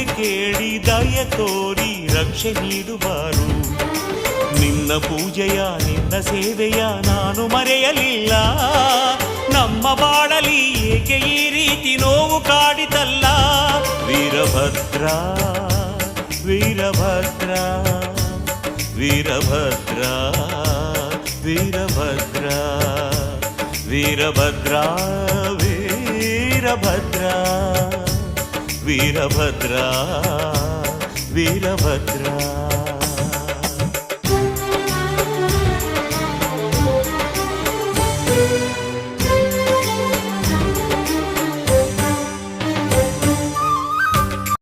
ಮೊರೆ ಕೇಳಿ ದಯ ತೋರಿ ರಕ್ಷೆ ನೀಡುವಾರು. ನಿನ್ನ ಪೂಜೆಯ ನಿನ್ನ ಸೇವೆಯ ನಾನು ಮರೆಯಲಿಲ್ಲ. ನಮ್ಮ ಬಾಳಲಿ ಏಕೆ ಈ ರೀತಿ ನೋವು ಕಾಡಿತಲ್ಲ. ವೀರಭದ್ರ ವೀರಭದ್ರ ವೀರಭದ್ರ ವೀರಭದ್ರ ವೀರಭದ್ರ ವೀರಭದ್ರ ವೀರಭದ್ರ ವೀರಭದ್ರ.